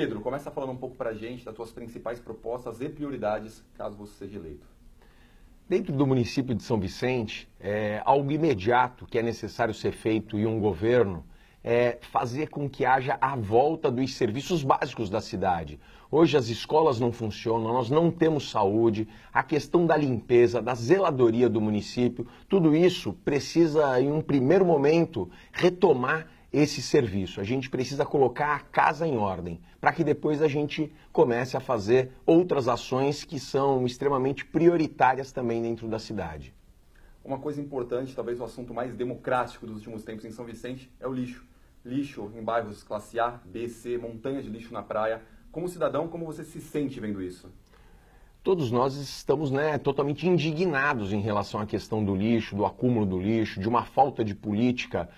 Pedro, começa falando um pouco para a gente das tuas principais propostas e prioridades, caso você seja eleito. Dentro do município de São Vicente, algo imediato que é necessário ser feito em um governo é fazer com que haja a volta dos serviços básicos da cidade. Hoje as escolas não funcionam, nós não temos saúde, a questão da limpeza, da zeladoria do município, tudo isso precisa, em um primeiro momento, retomar esse serviço. A gente precisa colocar a casa em ordem, para que depois a gente comece a fazer outras ações que são extremamente prioritárias também dentro da cidade. Uma coisa importante, talvez o assunto mais democrático dos últimos tempos em São Vicente, é o lixo. Lixo em bairros classe A, B, C, montanha de lixo na praia. Como cidadão, como você se sente vendo isso? Todos nós estamos totalmente indignados em relação à questão do lixo, do acúmulo do lixo, de uma falta de política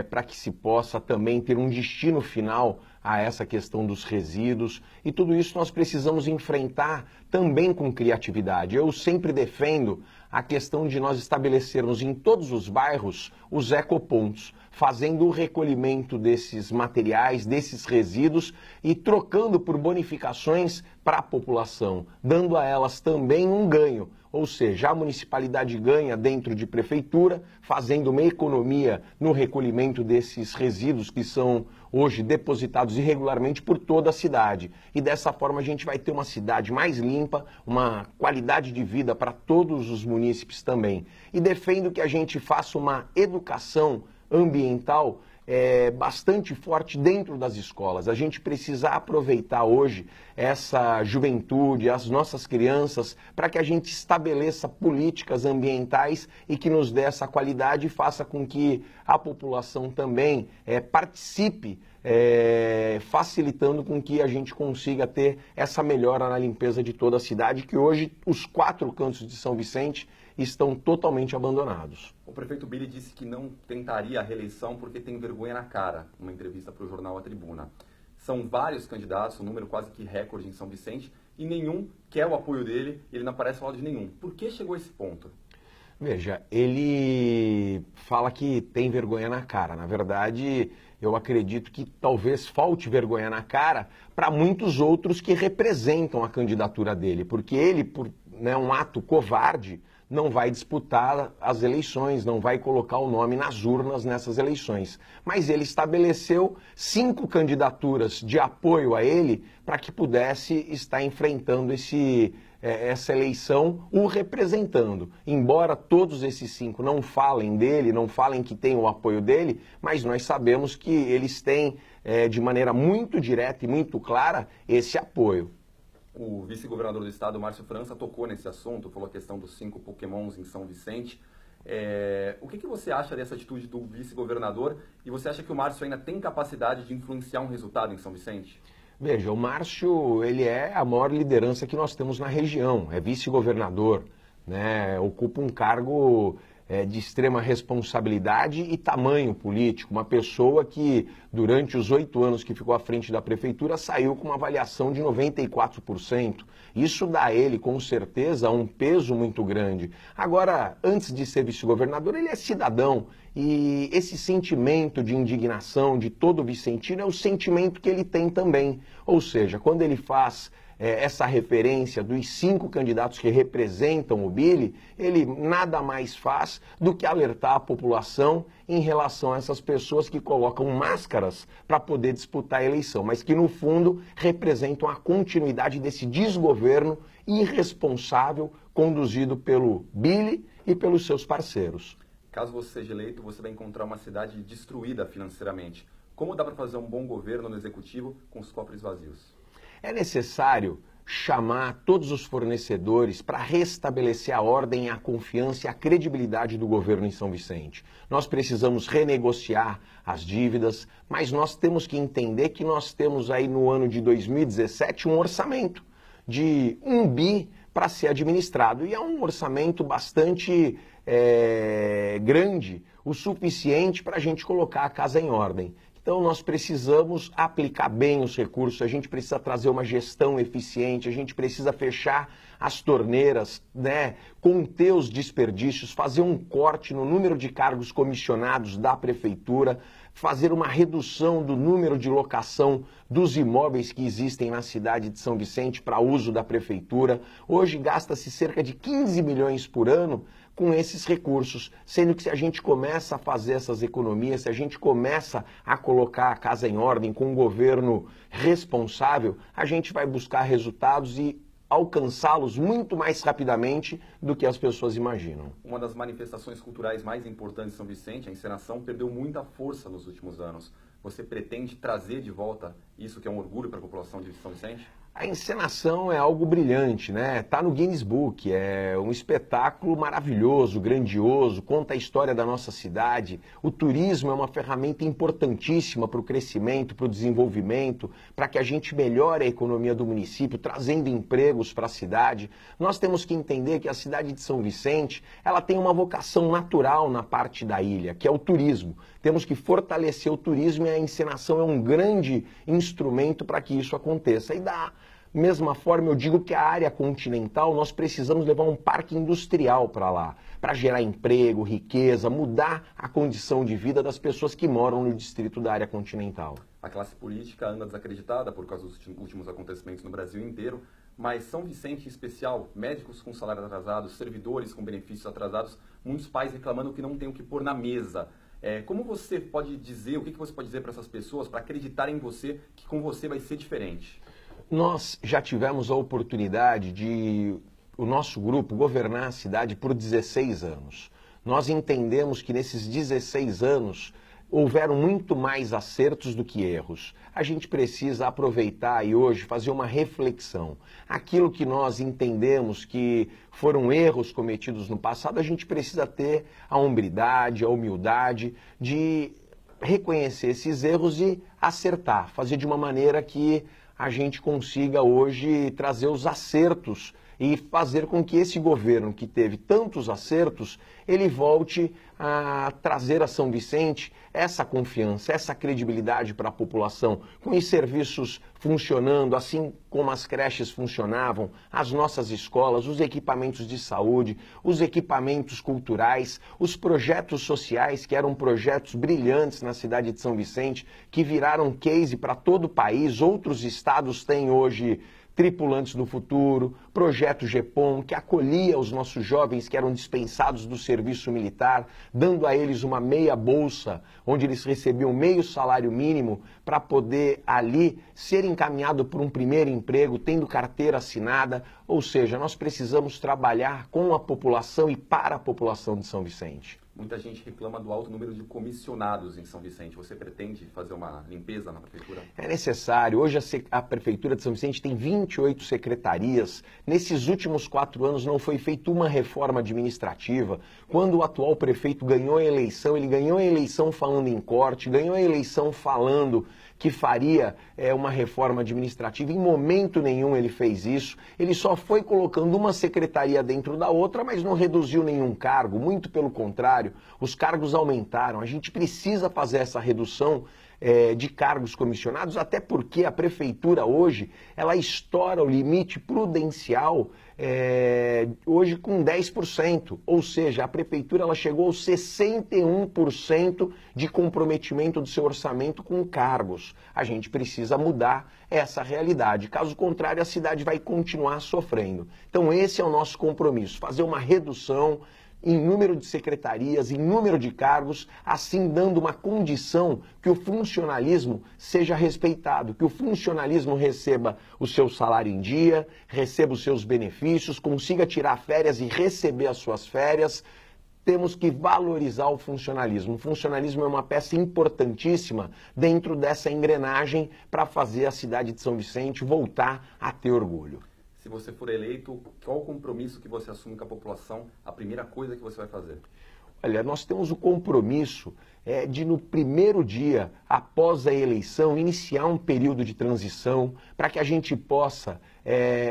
para que se possa também ter um destino final a essa questão dos resíduos. E tudo isso nós precisamos enfrentar também com criatividade. Eu sempre defendo a questão de nós estabelecermos em todos os bairros os ecopontos, fazendo o recolhimento desses materiais, desses resíduos e trocando por bonificações para a população, dando a elas também um ganho. Ou seja, a municipalidade ganha dentro de prefeitura, fazendo uma economia no recolhimento desses resíduos que são hoje depositados irregularmente por toda a cidade. E dessa forma a gente vai ter uma cidade mais limpa, uma qualidade de vida para todos os munícipes também. E defendo que a gente faça uma educação ambiental bastante forte dentro das escolas. A gente precisa aproveitar hoje essa juventude, as nossas crianças, para que a gente estabeleça políticas ambientais e que nos dê essa qualidade e faça com que a população também participe, facilitando com que a gente consiga ter essa melhora na limpeza de toda a cidade, que hoje os 4 cantos de São Vicente estão totalmente abandonados. O prefeito Billy disse que não tentaria a reeleição porque tem vergonha na cara, numa entrevista para o jornal A Tribuna. São vários candidatos, um número quase que recorde em São Vicente, e nenhum quer o apoio dele, ele não aparece falar de nenhum. Por que chegou a esse ponto? Veja, ele fala que tem vergonha na cara. Na verdade, eu acredito que talvez falte vergonha na cara para muitos outros que representam a candidatura dele, porque ele, por um ato covarde, não vai disputar as eleições, não vai colocar o nome nas urnas nessas eleições. Mas ele estabeleceu 5 candidaturas de apoio a ele para que pudesse estar enfrentando essa eleição, o representando. Embora todos esses 5 não falem dele, não falem que tem o apoio dele, mas nós sabemos que eles têm, de maneira muito direta e muito clara, esse apoio. O vice-governador do estado, Márcio França, tocou nesse assunto, falou a questão dos 5 pokémons em São Vicente. O que você acha dessa atitude do vice-governador e você acha que o Márcio ainda tem capacidade de influenciar um resultado em São Vicente? Veja, o Márcio, ele é a maior liderança que nós temos na região, é vice-governador, ocupa um cargo de extrema responsabilidade e tamanho político, uma pessoa que durante os 8 anos que ficou à frente da prefeitura saiu com uma avaliação de 94%. Isso dá a ele, com certeza, um peso muito grande. Agora, antes de ser vice-governador, ele é cidadão e esse sentimento de indignação de todo vicentino é o sentimento que ele tem também. Ou seja, quando ele faz essa referência dos 5 candidatos que representam o Billy, ele nada mais faz do que alertar a população em relação a essas pessoas que colocam máscaras para poder disputar a eleição, mas que no fundo representam a continuidade desse desgoverno irresponsável conduzido pelo Billy e pelos seus parceiros. Caso você seja eleito, você vai encontrar uma cidade destruída financeiramente. Como dá para fazer um bom governo no executivo com os cofres vazios? É necessário chamar todos os fornecedores para restabelecer a ordem, a confiança e a credibilidade do governo em São Vicente. Nós precisamos renegociar as dívidas, mas nós temos que entender que nós temos aí no ano de 2017 um orçamento de 1 bi para ser administrado. E é um orçamento bastante grande, o suficiente para a gente colocar a casa em ordem. Então nós precisamos aplicar bem os recursos, a gente precisa trazer uma gestão eficiente, a gente precisa fechar as torneiras, conter os desperdícios, fazer um corte no número de cargos comissionados da prefeitura, fazer uma redução do número de locação dos imóveis que existem na cidade de São Vicente para uso da prefeitura. Hoje gasta-se cerca de 15 milhões por ano com esses recursos, sendo que se a gente começa a fazer essas economias, se a gente começa a colocar a casa em ordem com um governo responsável, a gente vai buscar resultados e alcançá-los muito mais rapidamente do que as pessoas imaginam. Uma das manifestações culturais mais importantes de São Vicente, a encenação, perdeu muita força nos últimos anos. Você pretende trazer de volta isso que é um orgulho para a população de São Vicente? A encenação é algo brilhante, né? Tá no Guinness Book, é um espetáculo maravilhoso, grandioso, conta a história da nossa cidade. O turismo é uma ferramenta importantíssima para o crescimento, para o desenvolvimento, para que a gente melhore a economia do município, trazendo empregos para a cidade. Nós temos que entender que a cidade de São Vicente, ela tem uma vocação natural na parte da ilha, que é o turismo. Temos que fortalecer o turismo e a encenação é um grande instrumento para que isso aconteça. E da mesma forma, eu digo que a área continental, nós precisamos levar um parque industrial para lá, para gerar emprego, riqueza, mudar a condição de vida das pessoas que moram no distrito da área continental. A classe política anda desacreditada por causa dos últimos acontecimentos no Brasil inteiro, mas São Vicente em especial, médicos com salários atrasados, servidores com benefícios atrasados, muitos pais reclamando que não tem o que pôr na mesa. Como você pode dizer, o que você pode dizer para essas pessoas para acreditarem em você, que com você vai ser diferente? Nós já tivemos a oportunidade de o nosso grupo governar a cidade por 16 anos. Nós entendemos que nesses 16 anos houveram muito mais acertos do que erros. A gente precisa aproveitar e hoje fazer uma reflexão. Aquilo que nós entendemos que foram erros cometidos no passado, a gente precisa ter a hombridade, a humildade de reconhecer esses erros e acertar, fazer de uma maneira que a gente consiga hoje trazer os acertos e fazer com que esse governo que teve tantos acertos, ele volte a trazer a São Vicente essa confiança, essa credibilidade para a população, com os serviços funcionando, assim como as creches funcionavam, as nossas escolas, os equipamentos de saúde, os equipamentos culturais, os projetos sociais, que eram projetos brilhantes na cidade de São Vicente, que viraram case para todo o país. Outros estados têm hoje Tripulantes do Futuro, Projeto GEPOM, que acolhia os nossos jovens que eram dispensados do serviço militar, dando a eles uma meia bolsa, onde eles recebiam meio salário mínimo para poder ali ser encaminhado por um primeiro emprego, tendo carteira assinada. Ou seja, nós precisamos trabalhar com a população e para a população de São Vicente. Muita gente reclama do alto número de comissionados em São Vicente. Você pretende fazer uma limpeza na prefeitura? É necessário. Hoje a prefeitura de São Vicente tem 28 secretarias. Nesses últimos 4 anos não foi feita uma reforma administrativa. Quando o atual prefeito ganhou a eleição, ele ganhou a eleição falando em corte, ganhou a eleição falando que faria uma reforma administrativa. Em momento nenhum ele fez isso. Ele só foi colocando uma secretaria dentro da outra, mas não reduziu nenhum cargo. Muito pelo contrário, os cargos aumentaram. A gente precisa fazer essa redução de cargos comissionados, até porque a prefeitura hoje, ela estoura o limite prudencial hoje com 10%, ou seja, a prefeitura ela chegou aos 61% de comprometimento do seu orçamento com cargos. A gente precisa mudar essa realidade, caso contrário a cidade vai continuar sofrendo. Então esse é o nosso compromisso, fazer uma redução em número de secretarias, em número de cargos, assim dando uma condição que o funcionalismo seja respeitado, que o funcionalismo receba o seu salário em dia, receba os seus benefícios, consiga tirar férias e receber as suas férias. Temos que valorizar o funcionalismo. O funcionalismo é uma peça importantíssima dentro dessa engrenagem para fazer a cidade de São Vicente voltar a ter orgulho. Se você for eleito, qual o compromisso que você assume com a população, a primeira coisa que você vai fazer? Olha, nós temos o compromisso de no primeiro dia, após após a eleição, iniciar um período de transição para que a gente possa,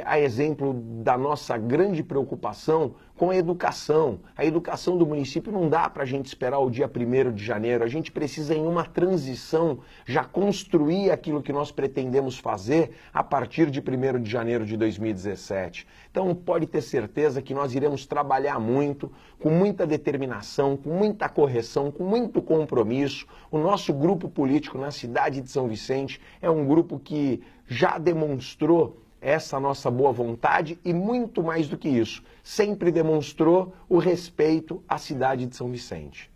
a exemplo da nossa grande preocupação com a educação. A educação do município não dá para a gente esperar o dia 1º de janeiro, a gente precisa em uma transição já construir aquilo que nós pretendemos fazer a partir de 1º de janeiro de 2017. Então pode ter certeza que nós iremos trabalhar muito, com muita determinação, com muita correção, com muito compromisso. O nosso grupo político na cidade de São Vicente é um grupo que já demonstrou essa nossa boa vontade e muito mais do que isso, sempre demonstrou o respeito à cidade de São Vicente.